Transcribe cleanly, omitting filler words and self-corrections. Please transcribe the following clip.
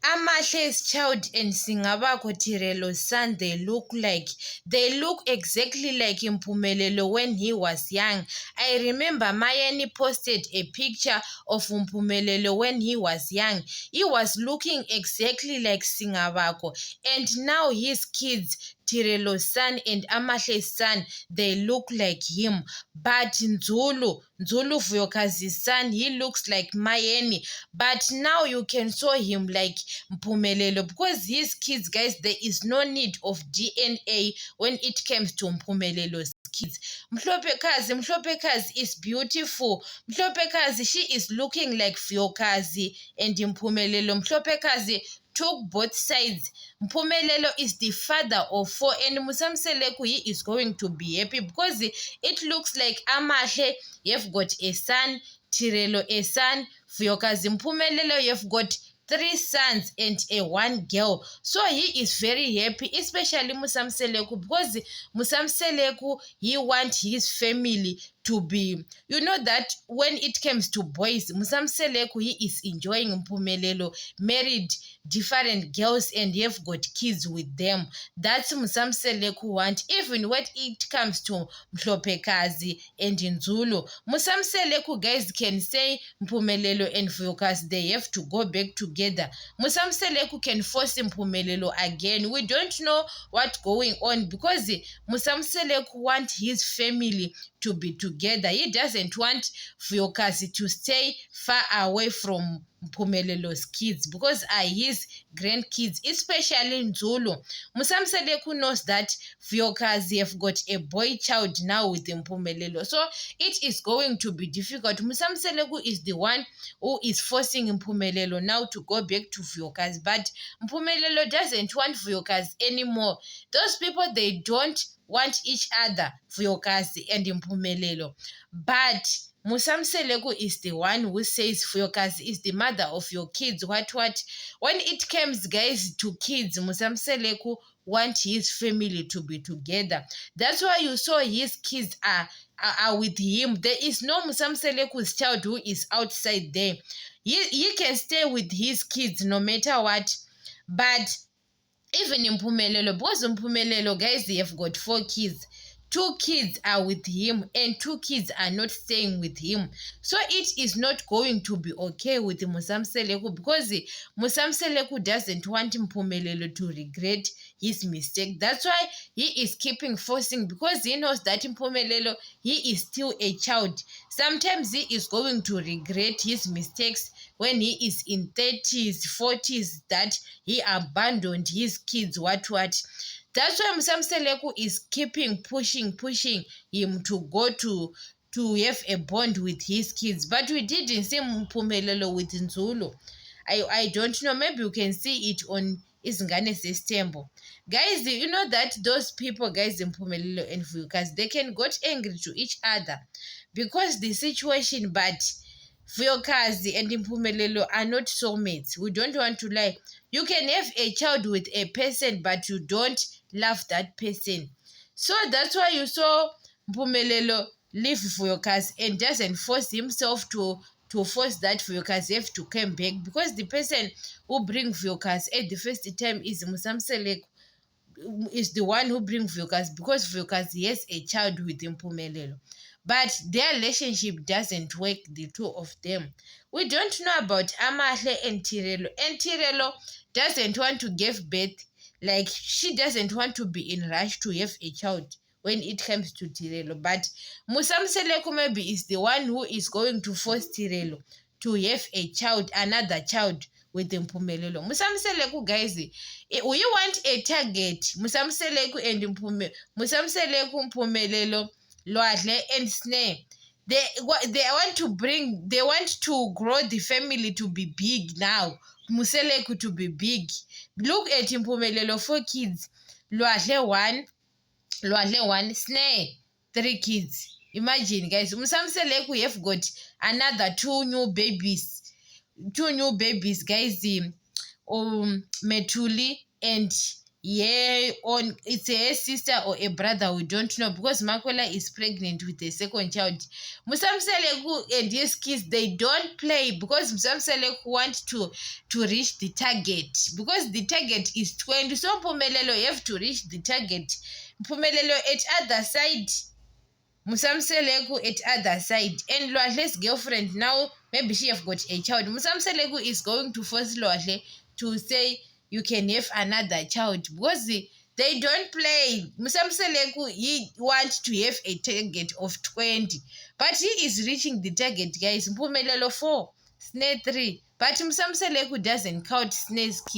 Amahle's child and Singabako Tirelo's son, they look exactly like Mpumelelo when he was young. I remember Mayeni posted a picture of Mpumelelo when he was young. He was looking exactly like Singabako, and now his kids, Tirelo's son and Amahle's son, they look like him. But Nzulu Vuyokazi's son, he looks like Mayeni. But now you can show him like Mpumelelo, because his kids, guys, there is no need of DNA when it comes to Mpumelelo's kids. Mhlopekazi is beautiful. Mhlopekazi, she is looking like Vuyokazi and Mpumelelo. Mhlopekazi took both sides. Mpumelelo is the father of four, and Musamseleku, he is going to be happy because it looks like Amahle, you've got a son, Tirelo a son, Vuyokazi Mpumelelo, you've got 3 sons and a 1 girl. So he is very happy, especially Musamseleku, because Musamseleku, he wants his family to be, you know that when it comes to boys, Musamseleku, he is enjoying Mpumelelo married different girls and have got kids with them. That's Musamseleku want. Even when it comes to Mhlopekazi and Nzulu, Musamseleku, guys, can say Mpumelelo and Vuyokazi, they have to go back together. Musamseleku can force Mpumelelo again. We don't know what's going on because Musamseleku want his family to be together. He doesn't want Vuyokazi to stay far away from Mpumelelo's kids because are his grandkids, especially Nzulu. Musamseleku knows that Vuyokazi have got a boy child now with Mpumelelo, so it is going to be difficult. Musamseleku is the one who is forcing Mpumelelo now to go back to Vuyokazi, but Mpumelelo doesn't want Vuyokazi anymore. Those people, they don't want each other, Vuyokazi and Mpumelelo. But Musamseleku is the one who says Vuyokazi is the mother of your kids. What? When it comes, guys, to kids, Musamseleku want his family to be together. That's why you saw his kids are with him. There is no Musamseleku's child who is outside there. He can stay with his kids no matter what. But even in Mpumelelo, because Mpumelelo, guys, they have got 4 kids. 2 kids are with him and 2 kids are not staying with him. So it is not going to be okay with Musamseleku because Musamseleku doesn't want Mpumelelo to regret his mistake. That's why he is keeping forcing, because he knows that Mpumelelo, he is still a child. Sometimes he is going to regret his mistakes when he is in 30s, 40s, that he abandoned his kids, what. That's why Musamseleku is keeping pushing him to go to have a bond with his kids. But we didn't see Mpumelelo with Nzulu. I don't know, maybe you can see it on Izingane Sistembo. Guys, you know that those people, guys, in Mpumelelo and Vuyokazi, they can get angry to each other because the situation, but Vuyokazi and Mpumelelo are not soulmates. We don't want to lie. You can have a child with a person, but you don't love that person. So that's why you saw Mpumelelo leave Vuyokazi and doesn't force himself to force that Vuyokazi have to come back, because the person who brings Vuyokazi at the first time is Musamseleku, is the one who brings Vuyokazi, because Vuyokazi has a child with Mpumelelo. But their relationship doesn't work, the 2 of them. We don't know about Amahle and Tirelo doesn't want to give birth. Like, she doesn't want to be in rush to have a child when it comes to Tirelo. But Musamseleku maybe is the one who is going to force Tirelo to have a child, another child with Mpumelelo. Musamseleku, guys, we want a target. Musamseleku and Mpumelelo, Lwadle and Snare. They want to grow the family to be big now. Museleku to be big. Look at Mpumelelo, 4 kids. Lwadle 1, Snare 3 kids. Imagine, guys, Musamseleku have got another 2 new babies. 2 new babies, guys. Metuli and it's her sister or a brother, we don't know, because Makwela is pregnant with a second child. Musamseleku and his kids, they don't play, because Musamseleku want to reach the target, because the target is 20. So Mpumelelo, you have to reach the target. Mpumelelo at other side, Musamseleku at other side, and Lwahle's girlfriend now, maybe she have got a child. Musamseleku is going to force Lwahle to say you can have another child, because they don't play. Musamseleku, he wants to have a target of 20, but he is reaching the target, guys. Mpumelelo 4, Snare 3, but Musamseleku doesn't count Snare's kids.